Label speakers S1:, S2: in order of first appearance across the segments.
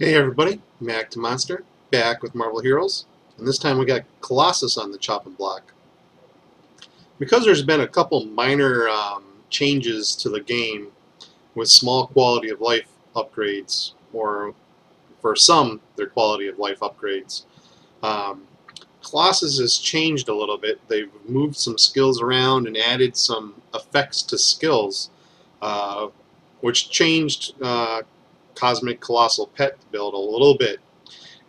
S1: Hey everybody, Mac to Monster, back with Marvel Heroes, and this time we got Colossus on the chopping block. Because there's been a couple minor changes to the game with small quality of life upgrades, or for some, their quality of life upgrades, um, Colossus has changed a little bit. They've moved some skills around and added some effects to skills, uh, which changed Cosmic Colossal Pet build a little bit.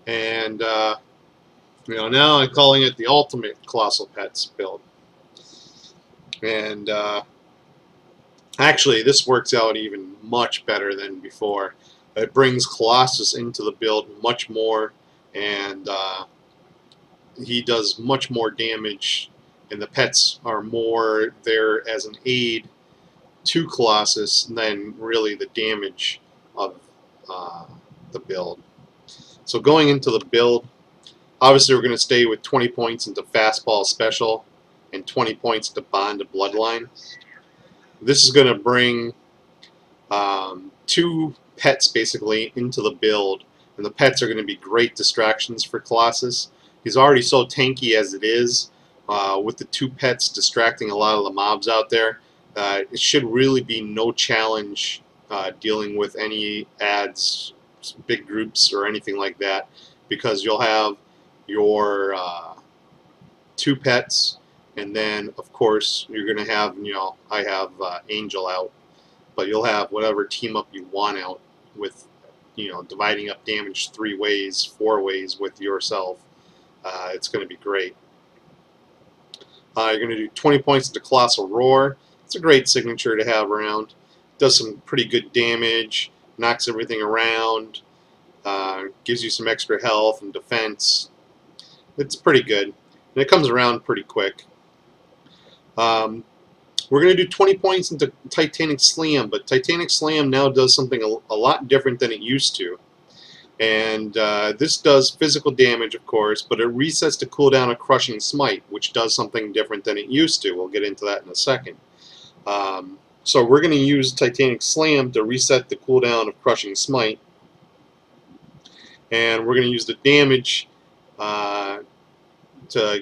S1: And now I'm calling it the Ultimate Colossal Pets build. And actually, this works out even much better than before. It brings Colossus into the build much more, and he does much more damage, and the pets are more there as an aid to Colossus than really the damage of the build. So going into the build, obviously we're going to stay with 20 points into Fastball Special and 20 points to Bond to Bloodline. This is going to bring two pets basically into the build, and the pets are going to be great distractions for Colossus. He's already so tanky as it is, with the two pets distracting a lot of the mobs out there. It should really be no challenge dealing with any adds, big groups, or anything like that, because you'll have your two pets, and then of course you're going to have, I have Angel out, but you'll have whatever team up you want out with, dividing up damage 3 ways, 4 ways with yourself. It's going to be great. You're going to do 20 points into Colossal Roar. It's a great signature to have around. Does some pretty good damage, knocks everything around, gives you some extra health and defense. It's pretty good, and it comes around pretty quick. We're going to do 20 points into Titanic Slam, but Titanic Slam now does something a lot different than it used to. And this does physical damage, of course, but it resets the cooldown of Crushing Smite, which does something different than it used to. We'll get into that in a second. So we're going to use Titanic Slam to reset the cooldown of Crushing Smite. And we're going to use the damage to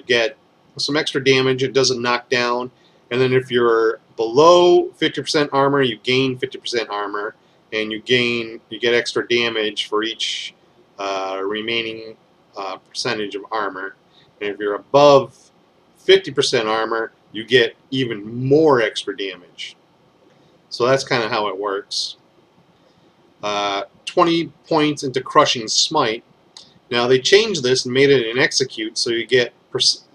S1: get some extra damage. It doesn't knock down. And then if you're below 50% armor, you gain 50% armor, and you get extra damage for each remaining percentage of armor. And if you're above 50% armor, you get even more extra damage. So that's kind of how it works. 20 points into Crushing Smite. Now they changed this and made it an execute, so you get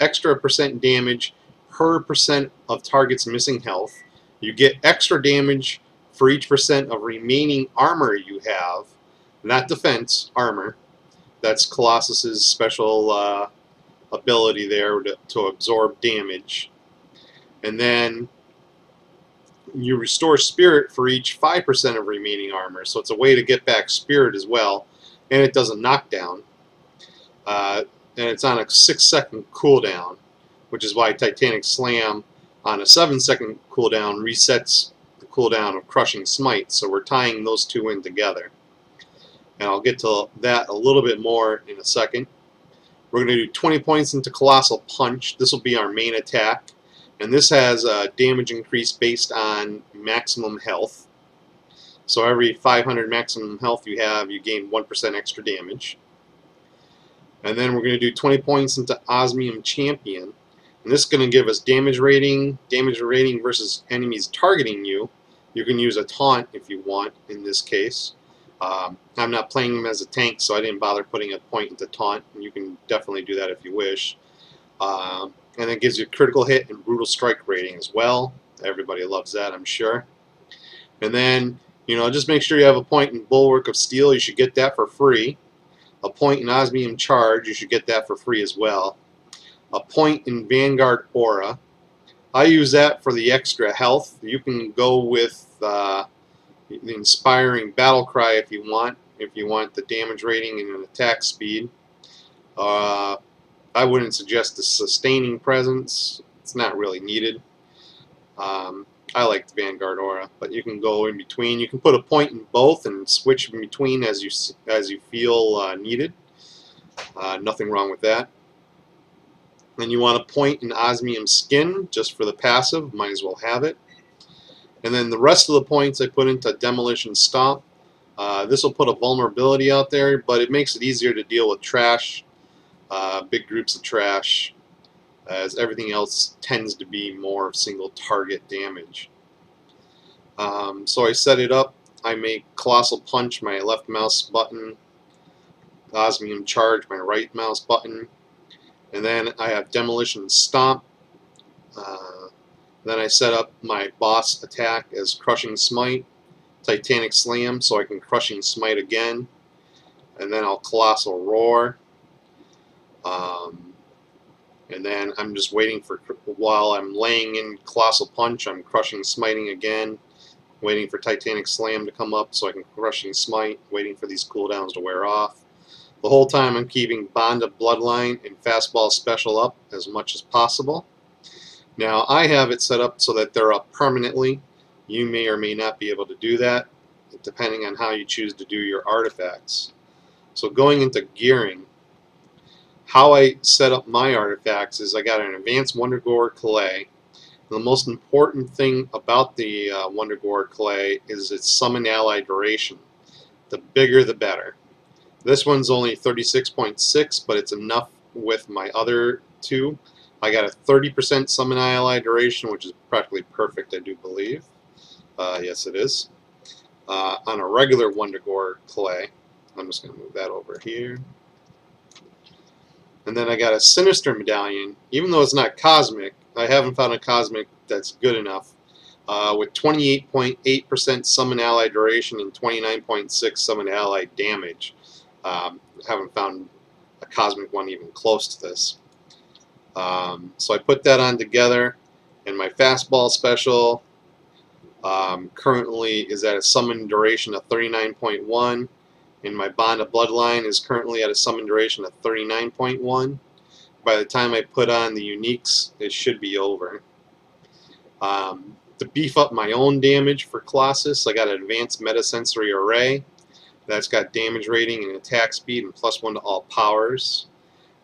S1: extra percent damage per percent of target's missing health. You get extra damage for each percent of remaining armor you have, not defense, armor. That's Colossus's special ability there to absorb damage. And then you restore spirit for each 5% of remaining armor, so it's a way to get back spirit as well, and it doesn't knock down. And it's on a 6-second cooldown, which is why Titanic Slam on a 7-second cooldown resets the cooldown of Crushing Smite, so we're tying those two in together. And I'll get to that a little bit more in a second. We're going to do 20 points into Colossal Punch. This will be our main attack, and this has a damage increase based on maximum health. So every 500 maximum health you have, you gain 1% extra damage. And then we're going to do 20 points into Osmium Champion. And this is going to give us damage rating versus enemies targeting you. You can use a taunt if you want in this case. I'm not playing him as a tank, so I didn't bother putting a point into taunt. And you can definitely do that if you wish. And it gives you critical hit and brutal strike rating as well. Everybody loves that, I'm sure. And then, just make sure you have a point in Bulwark of Steel. You should get that for free. A point in Osmium Charge, you should get that for free as well. A point in Vanguard Aura. I use that for the extra health. You can go with the Inspiring Battle Cry if you want the damage rating and an attack speed. I wouldn't suggest the Sustaining Presence. It's not really needed. I like the Vanguard Aura, but you can go in between. You can put a point in both and switch in between as you feel needed. Nothing wrong with that. Then you want a point in Osmium Skin just for the passive. Might as well have it. And then the rest of the points I put into Demolition Stomp. This will put a vulnerability out there, but it makes it easier to deal with trash, big groups of trash, as everything else tends to be more single target damage. So I set it up. I make Colossal Punch my left mouse button, Osmium Charge my right mouse button, and then I have Demolition Stomp. Then I set up my boss attack as Crushing Smite, Titanic Slam, so I can Crushing Smite again, and then I'll Colossal Roar. And then I'm just waiting for, while I'm laying in Colossal Punch, I'm Crushing Smiting again, waiting for Titanic Slam to come up so I can Crushing Smite, waiting for these cooldowns to wear off. The whole time I'm keeping Bond of Bloodline and Fastball Special up as much as possible. Now I have it set up so that they're up permanently. You may or may not be able to do that, depending on how you choose to do your artifacts. So going into gearing, how I set up my artifacts is I got an Advanced Wonder Gourd Clay. The most important thing about the Wonder Gourd Clay is its summon ally duration. The bigger the better. This one's only 36.6, but it's enough with my other two. I got a 30% summon ally duration, which is practically perfect, I do believe. Yes, it is. On a regular Wonder Gourd Clay, I'm just going to move that over here. And then I got a Sinister Medallion. Even though it's not Cosmic, I haven't found a Cosmic that's good enough. With 28.8% summon ally duration and 29.6 summon ally damage. Haven't found a Cosmic one even close to this. So I put that on together, and my Fastball Special currently is at a summon duration of 39.1. And my Bond of Bloodline is currently at a summon duration of 39.1. By the time I put on the uniques, it should be over. To beef up my own damage for Colossus, I got an Advanced Metasensory Array. That's got damage rating and attack speed and +1 to all powers.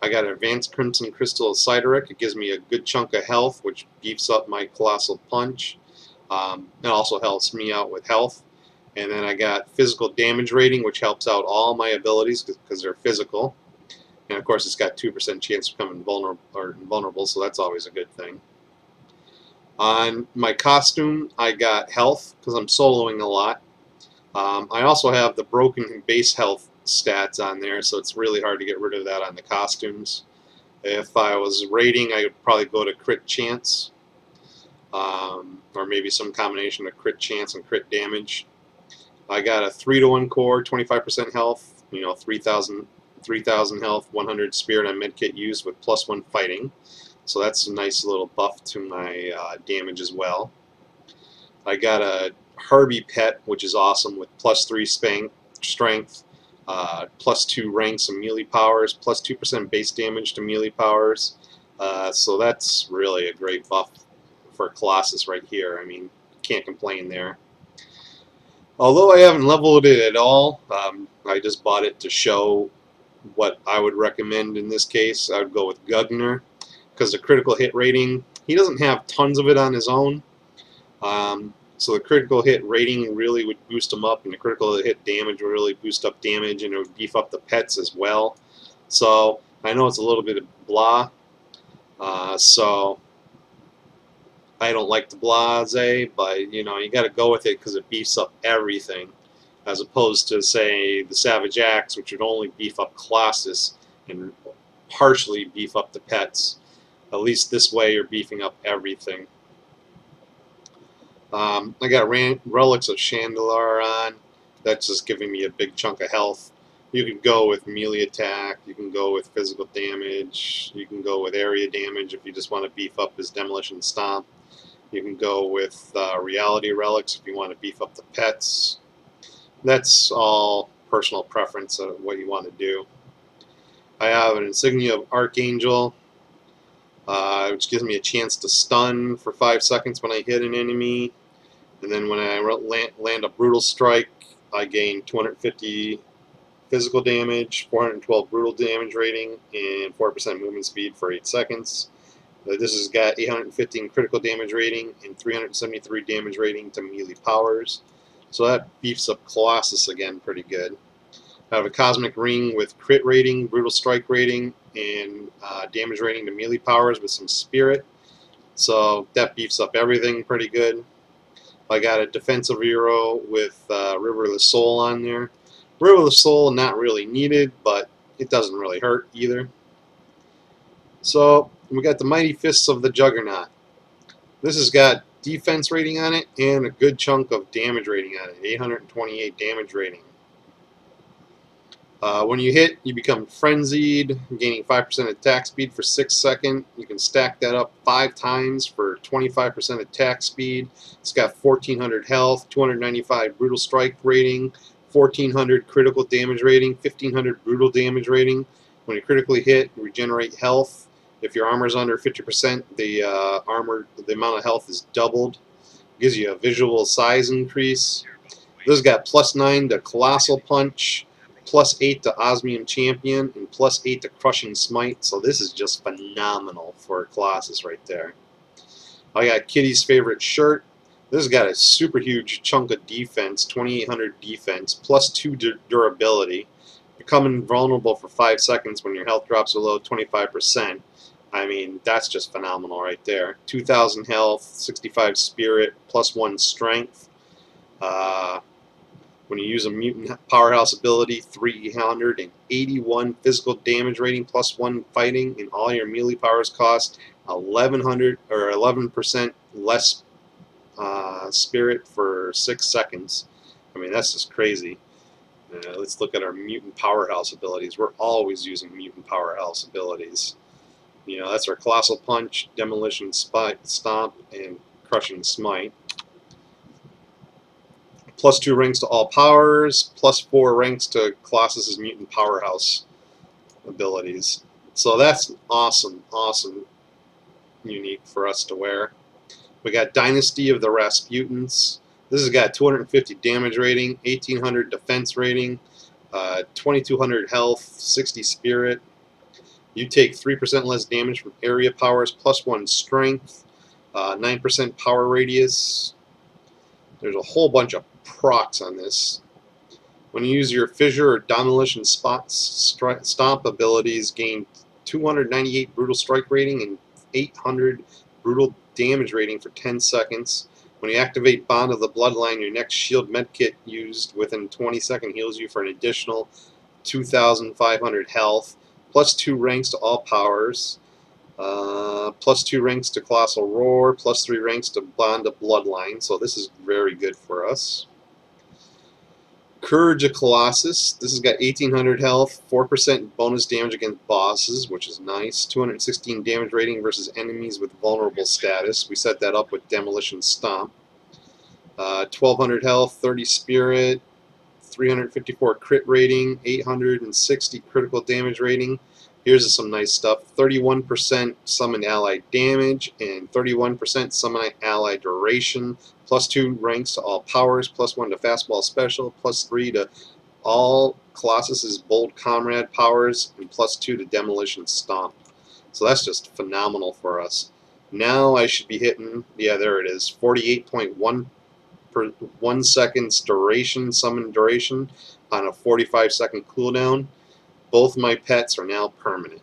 S1: I got an Advanced Crimson Crystal Sideric. It gives me a good chunk of health, which beefs up my Colossal Punch. It also helps me out with health. And then I got Physical Damage Rating, which helps out all my abilities because they're physical. And of course, it's got 2% chance of becoming invulnerable, so that's always a good thing. On my costume, I got health because I'm soloing a lot. I also have the broken base health stats on there, so it's really hard to get rid of that on the costumes. If I was raiding, I would probably go to crit chance, or maybe some combination of crit chance and crit damage. I got a 3-to-1 core, 25% health, 3,000 health, 100 spirit on medkit used with +1 fighting. So that's a nice little buff to my damage as well. I got a Herbie pet, which is awesome, with +3 strength, +2 ranks of melee powers, +2% base damage to melee powers. So that's really a great buff for Colossus right here. I mean, can't complain there. Although I haven't leveled it at all, I just bought it to show what I would recommend in this case. I would go with Gugner, because the critical hit rating, he doesn't have tons of it on his own. So the critical hit rating really would boost him up, and the critical hit damage would really boost up damage, and it would beef up the pets as well. So I know it's a little bit of blah, so I don't like the blase, but you got to go with it because it beefs up everything, as opposed to, say, the Savage Axe, which would only beef up Colossus and partially beef up the pets. At least this way you're beefing up everything. I got Relics of Chandelar on. That's just giving me a big chunk of health. You can go with melee attack, you can go with physical damage, you can go with area damage if you just want to beef up his Demolition Stomp. You can go with Reality Relics if you want to beef up the pets. That's all personal preference of what you want to do. I have an Insignia of Archangel, which gives me a chance to stun for 5 seconds when I hit an enemy. And then when I land a brutal strike, I gain 250 physical damage, 412 brutal damage rating, and 4% movement speed for 8 seconds. This has got 815 critical damage rating and 373 damage rating to melee powers. So that beefs up Colossus again pretty good. I have a Cosmic Ring with crit rating, brutal strike rating, and damage rating to melee powers with some spirit. So that beefs up everything pretty good. I got a defensive hero with River of the Soul on there. River of the Soul not really needed, but it doesn't really hurt either. So we got the Mighty Fists of the Juggernaut. This has got defense rating on it and a good chunk of damage rating on it, 828 damage rating. When you hit, you become frenzied, gaining 5% attack speed for 6 seconds. You can stack that up 5 times for 25% attack speed. It's got 1400 health, 295 brutal strike rating, 1400 critical damage rating, 1500 brutal damage rating. When you critically hit, you regenerate health. If your armor is under 50%, the amount of health is doubled. Gives you a visual size increase. This has got +9 to Colossal Punch, +8 to Osmium Champion, and +8 to Crushing Smite. So this is just phenomenal for Colossus right there. I got Kitty's favorite shirt. This has got a super huge chunk of defense, 2800 defense, +2 durability. Become invulnerable for 5 seconds when your health drops below 25%. I mean, that's just phenomenal right there. 2000 health, 65 spirit, +1 strength. When you use a mutant powerhouse ability, 381 physical damage rating, +1 fighting, and all your melee powers cost 1100 or 11% less spirit for 6 seconds. I mean, that's just crazy. Let's look at our mutant powerhouse abilities. We're always using mutant powerhouse abilities. You know, that's our Colossal Punch, Demolition Stomp, and Crushing Smite. +2 ranks to all powers, +4 ranks to Colossus's mutant powerhouse abilities. So that's awesome, awesome unique for us to wear. We got Dynasty of the Rasputins. This has got 250 damage rating, 1800 defense rating, 2200 health, 60 spirit. You take 3% less damage from area powers, +1 strength, 9% power radius. There's a whole bunch of procs on this. When you use your Fissure or Demolition Stomp abilities, gain 298 brutal strike rating and 800 brutal damage rating for 10 seconds. When you activate Bond of the Bloodline, your next shield medkit used within 20 seconds heals you for an additional 2,500 health, +2 ranks to all powers, +2 ranks to Colossal Roar, +3 ranks to Bond of Bloodline. So this is very good for us. Courage of Colossus. This has got 1800 health, 4% bonus damage against bosses, which is nice. 216 damage rating versus enemies with vulnerable status. We set that up with Demolition Stomp. 1200 health, 30 spirit, 354 crit rating, 860 critical damage rating. Here's some nice stuff. 31% summon allied damage and 31% summon allied duration. +2 ranks to all powers, +1 to fastball special, +3 to all Colossus's bold comrade powers, and +2 to demolition stomp. So that's just phenomenal for us. Now I should be hitting, yeah, there it is, 48.1 per 1 second's duration, summon duration, on a 45-second cooldown. Both my pets are now permanent.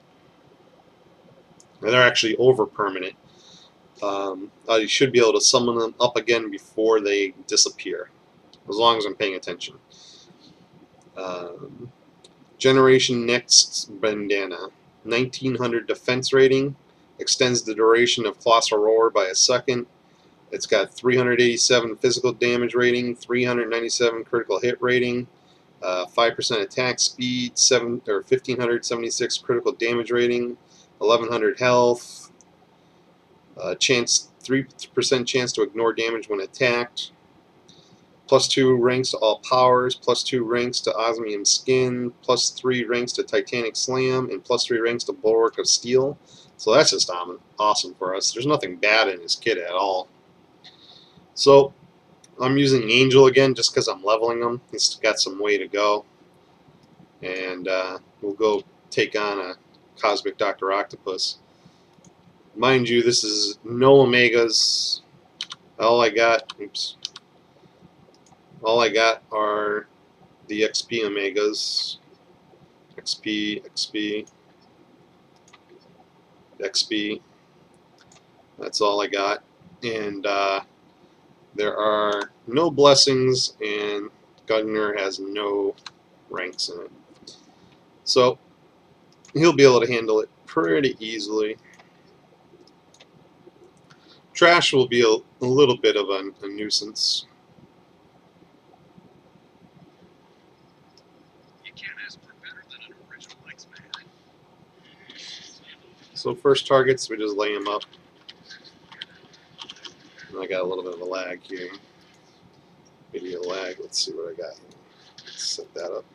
S1: And they're actually over permanent. I should be able to summon them up again before they disappear, as long as I'm paying attention. Generation Next Bandana. 1900 defense rating. Extends the duration of Colossal Roar by a second. It's got 387 physical damage rating, 397 critical hit rating, 5% attack speed, 1576 critical damage rating, 1100 health, 3% chance to ignore damage when attacked, +2 ranks to all powers, +2 ranks to Osmium Skin, +3 ranks to Titanic Slam, and +3 ranks to Bulwark of Steel. So that's just awesome for us. There's nothing bad in this kit at all. So I'm using Angel again just because I'm leveling him. He's got some way to go. And we'll go take on a Cosmic Dr. Octopus. Mind you, this is no Omegas. All I got are the XP Omegas. XP. That's all I got. And there are no blessings, and Gunner has no ranks in it. So he'll be able to handle it pretty easily. Trash will be a little bit of a nuisance. You can't ask for better than an original X-Man. So first targets, we just lay him up. And I got a little bit of a lag here. Video lag. Let's see what I got here. Let's set that up.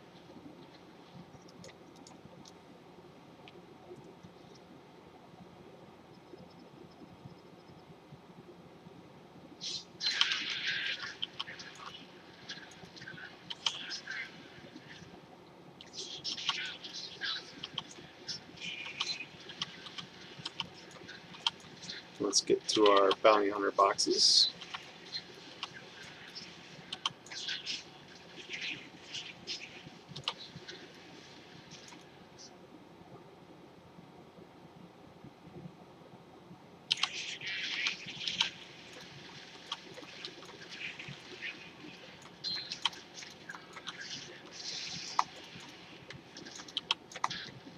S1: Let's get to our bounty hunter boxes.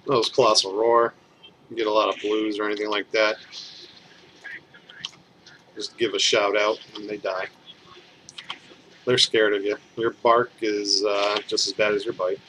S1: Those Colossal Roar. You get a lot of blues or anything like that. Just give a shout out and they die. They're scared of you. Your bark is just as bad as your bite.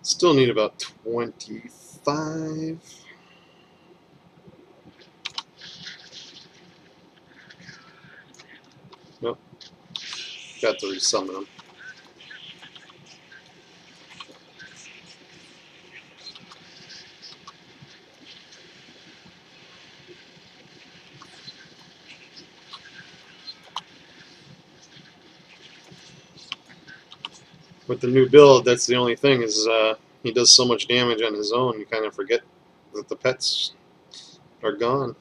S1: Still need about 25. Nope. Got to resummon them. With the new build, that's the only thing is he does so much damage on his own, you kind of forget that the pets are gone.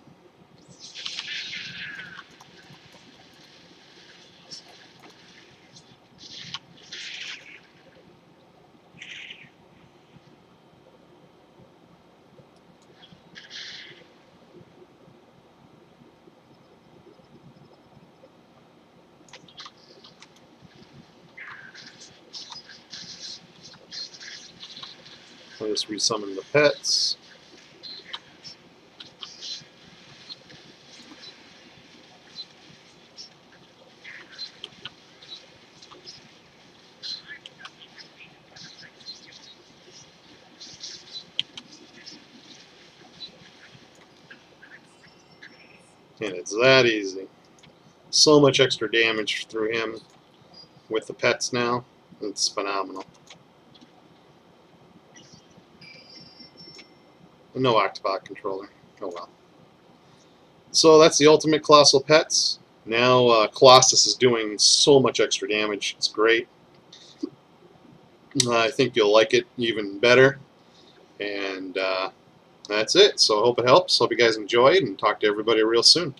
S1: I'll just resummon the pets. And it's that easy. So much extra damage through him with the pets now. It's phenomenal. No Octobot controller. Oh well. So that's the ultimate Colossal Pets. Now Colossus is doing so much extra damage. It's great. I think you'll like it even better. And that's it. So I hope it helps. Hope you guys enjoyed, and talk to everybody real soon.